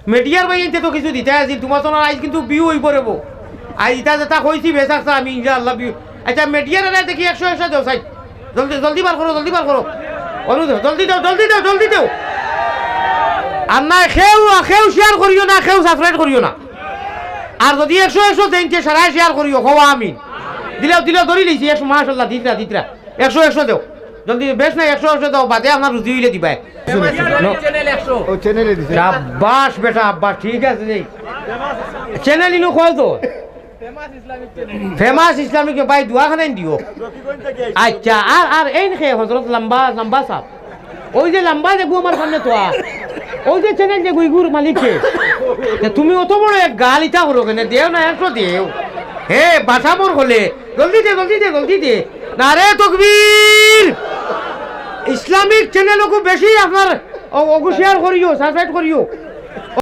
মিডিয়ার বাইতে তো কিছু দিতে আছিল তোমার তো আজ কিন্তু বিউ হয়ে পড়ব আজ ইটা যেটা কইছি বেচাকছা আমি ইনশাআল্লাহ বিউ আচ্ছা মিডিয়ার এনে দেখি 100 দেও সাইড জলদি জলদি বার করো অনুদেও জলদি দাও আর না খেউ শেয়ার করিও না খেউ সাবস্ক্রাইব করিও না আর যদি 100 দেনতে সারা শেয়ার করিও খাওয়া আমি দিলেও ধরি লইছি 100 মাশাআল্লাহ দিতরা 100 দেও জলদি বেশ না 100 দাও বাদে আপনার রুজি হইলে দিবাই ও চ্যানেলে দিছে আব্বাস বেটা আব্বাস ঠিক আছে রে চ্যানেল ইনো কল তো ফেমাস ইসলামিক ভাই দুয়াখানে দিও আচ্ছা আর এই নে হযরত লম্বা সাহেব ওই যে লম্বা দেখো আমার সামনে তো ওই যে চ্যানেল যে গুইগুর মালিককে তুমি অত বড় এক গাল ইটা হলো কেন দেও না 100 দেও হে বাসা মোর হলে জলদি দে নারে তাকবীর ইসলামিক চ্যানেল কো বেশি আপনার ওগো শেয়ার করিও সাবস্ক্রাইব করিও